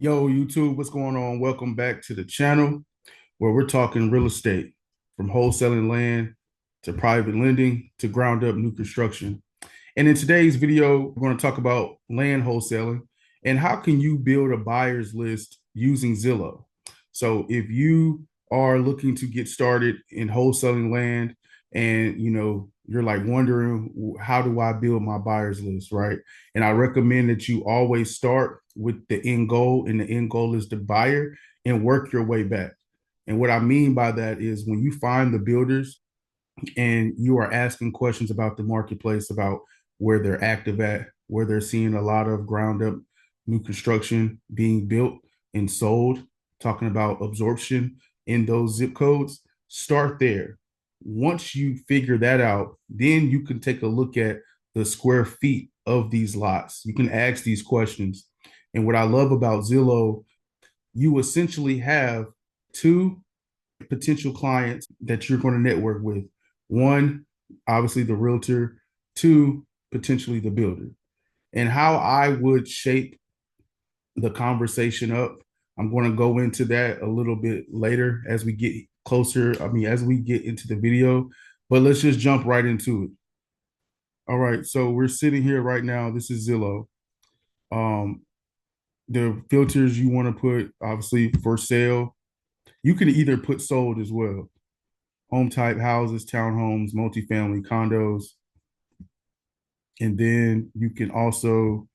Yo, YouTube, what's going on? Welcome back to the channel where we're talking real estate from wholesaling land to private lending to ground up new construction. And in today's video, we're going to talk about land wholesaling and how can you build a buyer's list using Zillow. So if you are looking to get started in wholesaling land and you're like wondering how do I build my buyer's list, right? And I recommend that you always start with the end goal, and the end goal is the buyer, and work your way back. And what I mean by that is when you find the builders and you are asking questions about the marketplace, about where they're active at, where they're seeing a lot of ground up new construction being built and sold, talking about absorption in those zip codes, start there. Once you figure that out, then you can take a look at the square feet of these lots. You can ask these questions. And what I love about Zillow, you essentially have two potential clients that you're going to network with. One, obviously the realtor. Two, potentially the builder. And how I would shape the conversation up, I'm going to go into that a little bit later as we get closer. As we get into the video, but let's just jump right into it. All right. So we're sitting here right now. This is Zillow. Um, the filters you want to put, obviously, for sale. You can either put sold as well. Home type houses, townhomes, multifamily condos. And then you can also,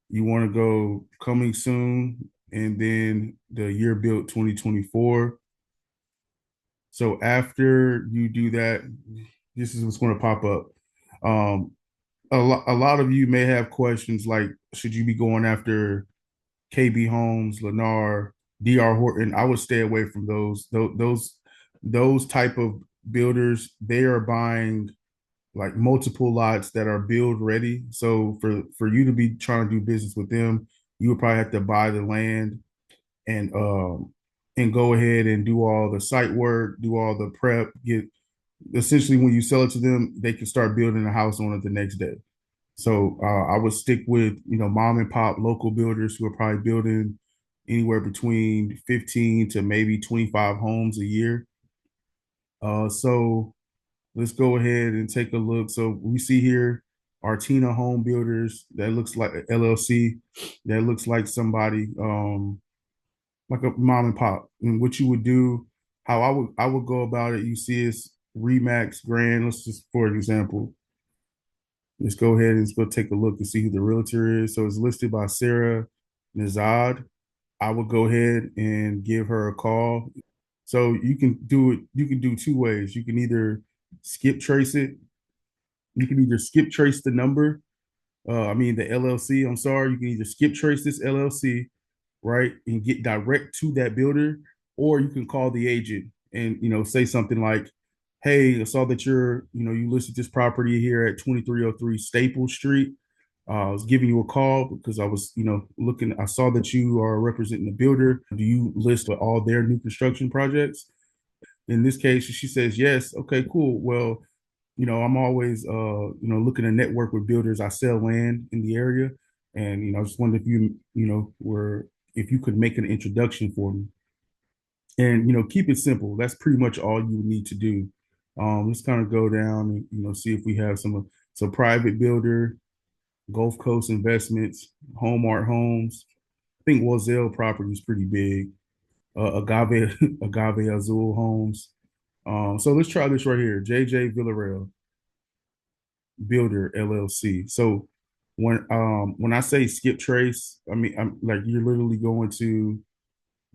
you want to go coming soon, and then the year built 2024. So after you do that, this is what's going to pop up. Um, a lot of you may have questions like, should you be going after KB Homes, Lennar, DR Horton? I would stay away from those. Those type of builders, they are buying like multiple lots that are build ready. So for you to be trying to do business with them, you would probably have to buy the land and go ahead and do all the site work, do all the prep, get essentially when you sell it to them, they can start building a house on it the next day. So I would stick with mom and pop local builders who are probably building anywhere between 15 to maybe 25 homes a year. So let's go ahead and take a look. So we see here Artina Home Builders. That looks like an LLC. That looks like somebody like a mom and pop. And what you would do, how I would go about it. You see, is Remax Grand. Let's just for an example. Let's go ahead and let's go take a look and see who the realtor is. So it's listed by Sarah Nazad. I would go ahead and give her a call. So you can do it. You can do two ways. You can either skip trace it. You can either skip trace the number. The LLC. I'm sorry. You can either skip trace this LLC, right, and get direct to that builder, or you can call the agent and say something like, "Hey, I saw that you listed this property here at 2303 Staples Street. I was giving you a call because I was looking. I saw that you are representing the builder. Do you list all their new construction projects?" In this case, she says yes. Okay, cool. Well, I'm always looking to network with builders. I sell land in the area, and I just wondered if were if you could make an introduction for me, and keep it simple. That's pretty much all you need to do. Let's kind of go down and see if we have some private builder, Gulf Coast Investments, Home Art Homes. I think Wazelle property is pretty big. Agave Azul Homes. So let's try this right here. JJ Villarreal Builder LLC. So when I say skip trace, I'm like you're literally going to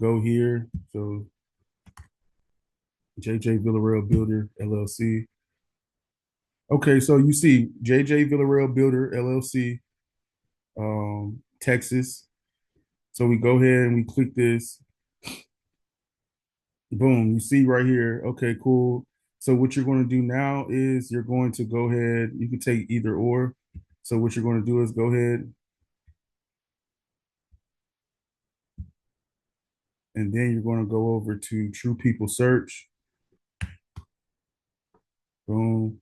go here. So JJ Villarreal Builder LLC. Okay, so you see JJ Villarreal Builder LLC, Texas. So we go ahead and we click this. Boom, you see right here. Okay, cool. So what you're going to do now is you're going to go ahead. You can take either or. So what you're going to do is go ahead and then you're going to go over to True People Search. Boom.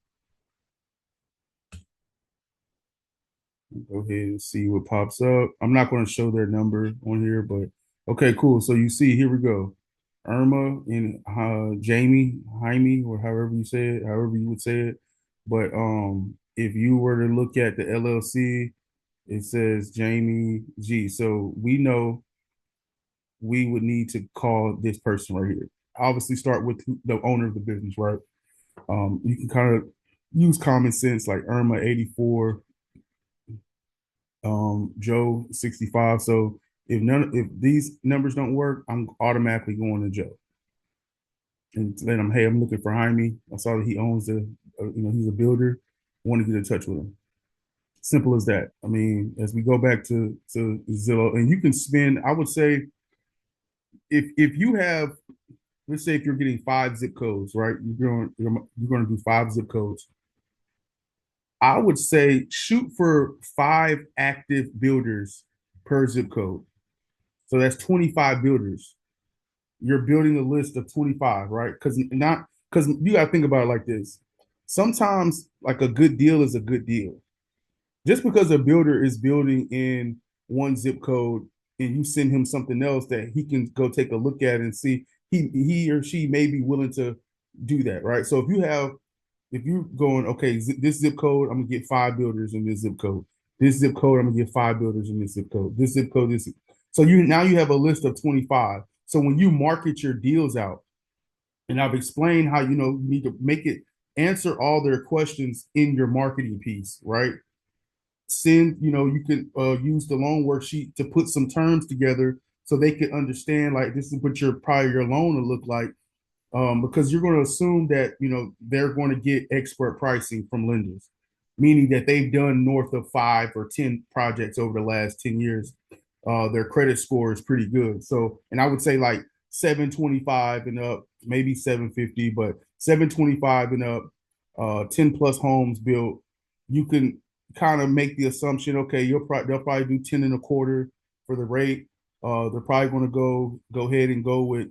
Go ahead and see what pops up. I'm not going to show their number on here, but Okay, cool. So you see, here we go. Irma and Jamie, Jaime, or however you say it, however you would say it. But if you were to look at the LLC, it says Jamie G. So we know we would need to call this person right here. Obviously, start with the owner of the business, right? You can kind of use common sense, like Irma 84, Joe 65. So if these numbers don't work, I'm automatically going to Joe and let him, hey, I'm looking for Jaime. I saw that he owns he's a builder. I want to get in touch with him. Simple as that. I mean, as we go back to Zillow, and you can spend, I would say, if you have, let's say, if you're getting 5 zip codes, right? You're going to do 5 zip codes. I would say shoot for 5 active builders per zip code. So that's 25 builders. You're building a list of 25, right? Because you got to think about it like this. Sometimes like a good deal is a good deal. Just because a builder is building in one zip code and you send him something else that he can go take a look at and see, he or she may be willing to do that, right? So if you're going, okay, this zip code, I'm gonna get 5 builders in this zip code. This zip code, I'm gonna get 5 builders in this zip code. This zip code, this. So you have a list of 25. So when you market your deals out, and I've explained how you need to make it answer all their questions in your marketing piece, right? Send, you can use the loan worksheet to put some terms together so they can understand, like, this is what your loan will look like, because you're going to assume that they're going to get expert pricing from lenders, meaning that they've done north of 5 or 10 projects over the last 10 years. Their credit score is pretty good. So, and I would say like 725 and up, maybe 750, but 725 and up, 10 plus homes built. You can kind of make the assumption, okay, they'll probably do 10 and a quarter for the rate. They're probably going to go ahead and go with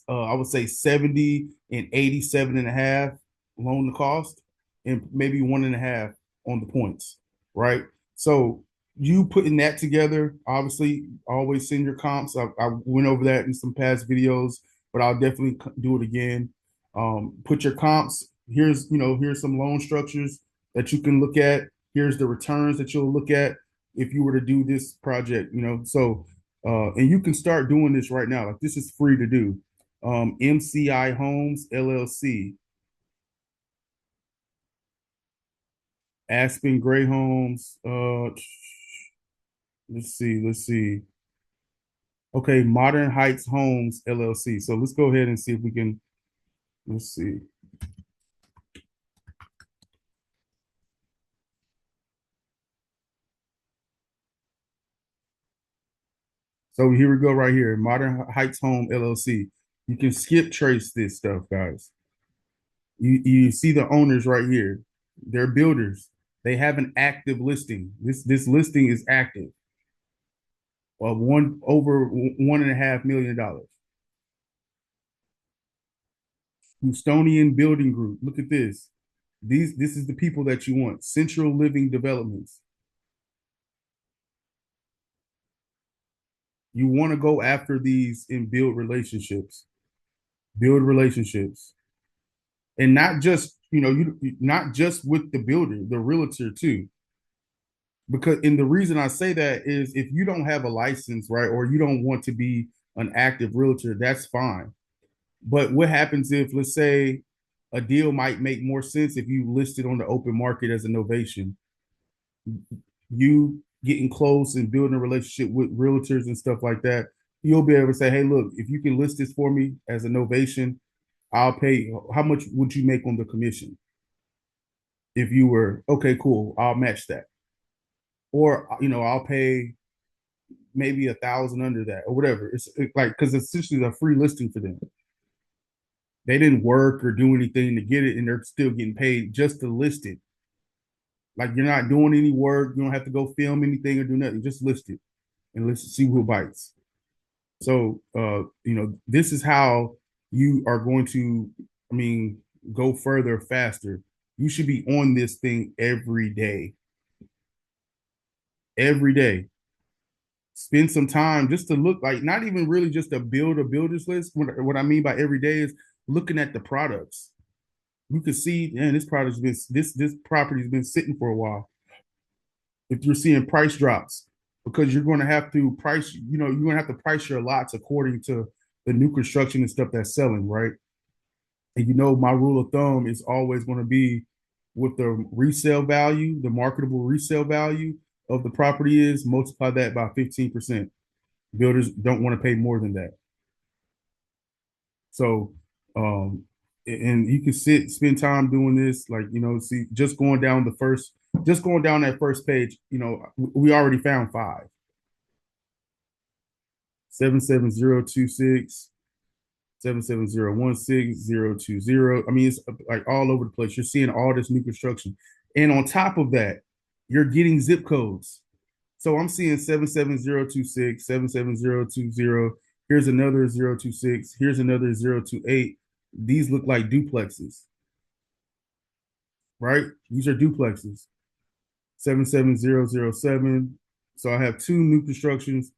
I would say 70 and 87 and a half loan to cost, and maybe 1.5 on the points, right? So you putting that together, obviously, always send your comps. I went over that in some past videos, but I'll definitely do it again. Put your comps. Here's some loan structures that you can look at. Here's the returns that you'll look at if you were to do this project. So and you can start doing this right now. Like, this is free to do. MCI Homes LLC, Aspen Gray Homes. Let's see. Okay, Modern Heights Homes LLC. So let's go ahead and see if we can. Let's see. So here we go right here. Modern Heights Home LLC. You can skip trace this stuff, guys. You see the owners right here. They're builders. They have an active listing. This listing is active. Over $1.5 million. Houstonian Building Group. Look at this. This is the people that you want. Central Living Developments. You want to go after these and build relationships. Build relationships. And not just, not just with the builder, the realtor too. Because, and the reason I say that is, if you don't have a license, right, or you don't want to be an active realtor, that's fine. But what happens if, let's say, a deal might make more sense if you list it on the open market as a novation? You getting close and building a relationship with realtors and stuff like that, you'll be able to say, hey, look, if you can list this for me as a novation, I'll pay. How much would you make on the commission? If you were, okay, cool, I'll match that. Or, I'll pay maybe 1,000 under that or whatever. It's like, because it's essentially a free listing for them. They didn't work or do anything to get it, and they're still getting paid just to list it. Like, you're not doing any work. You don't have to go film anything or do nothing. Just list it and let's see who bites. So, this is how you are going to, I mean, go further faster. You should be on this thing every day. Every day. spend some time just to look, like, not even really just to build a builder's list. What I mean by every day is looking at the products. You can see, man, this property's been sitting for a while. If you're seeing price drops, because you're going to have to price, you're going to have to price your lots according to the new construction and stuff that's selling, right? And my rule of thumb is always going to be what the resale value, the marketable resale value of the property is, multiply that by 15%. Builders don't want to pay more than that. So, and you can spend time doing this, like, see, just going down that first page, we already found five. 77026, 77016, 020. I mean, it's like all over the place. You're seeing all this new construction. And on top of that, you're getting zip codes. So I'm seeing 77026, 77020. Here's another 026. Here's another 028. These look like duplexes, right? These are duplexes. 77007. So I have two new constructions.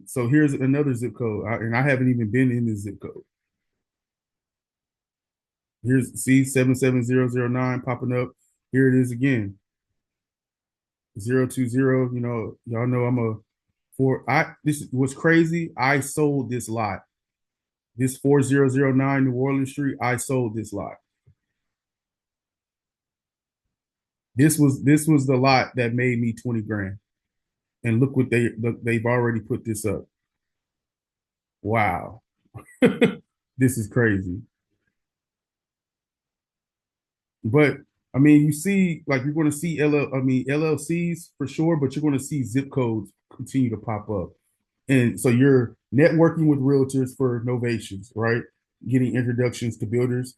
So here's another zip code, and I haven't even been in this zip code. Here's, see, 77009 popping up. Here it is again. 020. Y'all know I'm a this was crazy. I sold this lot. This 4009 New Orleans Street, I sold this lot. This was the lot that made me 20 grand. And look what they've already put this up. Wow. This is crazy. But I mean, you see, like, you're going to see LLCs for sure, but you're going to see zip codes continue to pop up. And so you're networking with realtors for novations, right? Getting introductions to builders,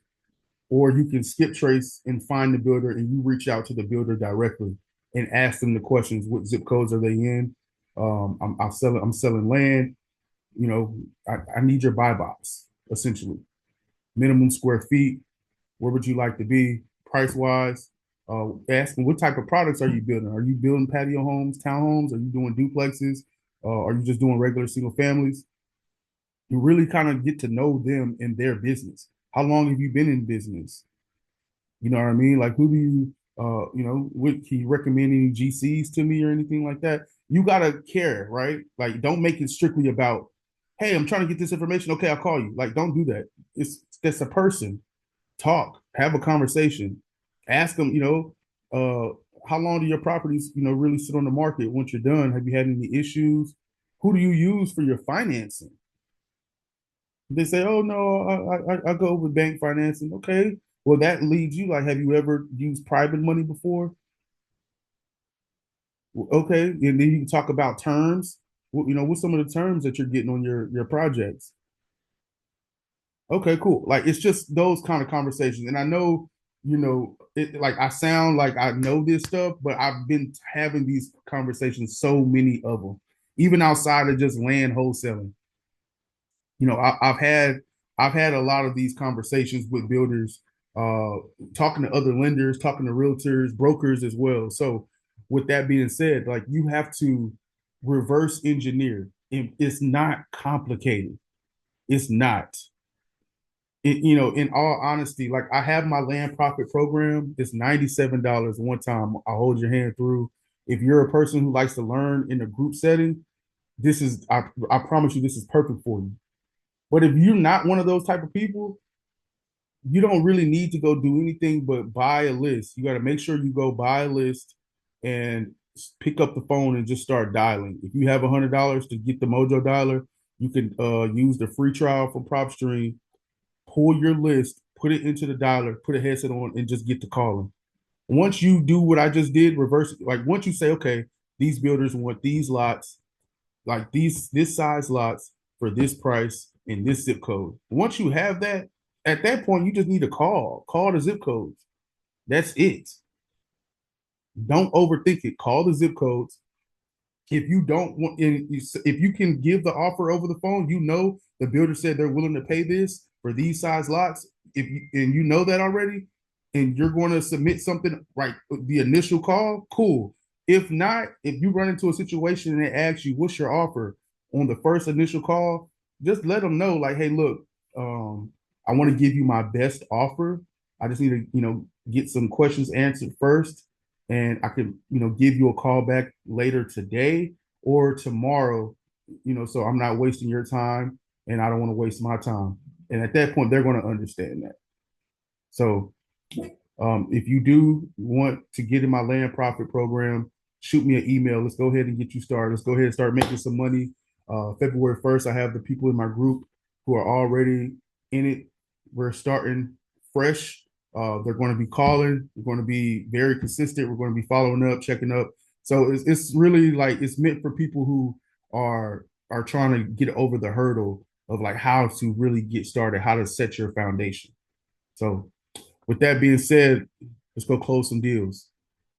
or you can skip trace and find the builder and you reach out to the builder directly and ask them the questions. What zip codes are they in? I'm selling land. I need your buy box, essentially. Minimum square feet. Where would you like to be price wise? Asking what type of products are you building? Are you building patio homes, townhomes? Are you doing duplexes? Are you just doing regular single families? You really kind of get to know them and their business. How long have you been in business? You know what I mean? Like, who do you, can you recommend any GCs to me or anything like that? You got to care, right? Like, don't make it strictly about, hey, I'm trying to get this information. Okay, I'll call you. Like, don't do that. That's a person. Talk, have a conversation, ask them, how long do your properties, really sit on the market once you're done? Have you had any issues? Who do you use for your financing? They say, oh no, I go with bank financing. Okay, well, that leads you, like, have you ever used private money before? Okay, and then you can talk about terms. What's some of the terms that you're getting on your projects? Okay, cool. Like, it's just those kind of conversations. And I know, like, I sound like I know this stuff, but I've been having these conversations, so many of them, even outside of just land wholesaling. I've had a lot of these conversations with builders, talking to other lenders, talking to realtors, brokers as well. So with that being said, like, you have to reverse engineer. It's not complicated. It's not. In all honesty, like, I have my land profit program. It's $97 one time. I'll hold your hand through. If you're a person who likes to learn in a group setting, I promise you, this is perfect for you. But if you're not one of those type of people, you don't really need to go do anything but buy a list. You got to make sure you go buy a list and pick up the phone and just start dialing. If you have $100 to get the Mojo dialer, you can use the free trial from PropStream. Pull your list, put it into the dialer, put a headset on, and just get to calling. Once you do what I just did, reverse, like, once you say, okay, these builders want these lots, like this size lots for this price in this zip code. Once you have that, at that point, you just need to call the zip codes. That's it. Don't overthink it. Call the zip codes. If you don't want, if you can give the offer over the phone, the builder said they're willing to pay this for these size lots. And that already, and you're going to submit something, right? The initial call, cool. If not, if you run into a situation and they ask you what's your offer on the first initial call, just let them know like, hey, look, I want to give you my best offer. I just need to, get some questions answered first, and I can, give you a call back later today or tomorrow, so I'm not wasting your time and I don't want to waste my time. And at that point, they're going to understand that. So if you do want to get in my land profit program, shoot me an email. Let's go ahead and get you started. Let's go ahead and start making some money. February 1st, I have the people in my group who are already in it. We're starting fresh. They're going to be calling. We're going to be very consistent. We're going to be following up, checking up. So it's really like it's meant for people who are trying to get over the hurdle of like how to really get started, how to set your foundation. So with that being said, let's go close some deals.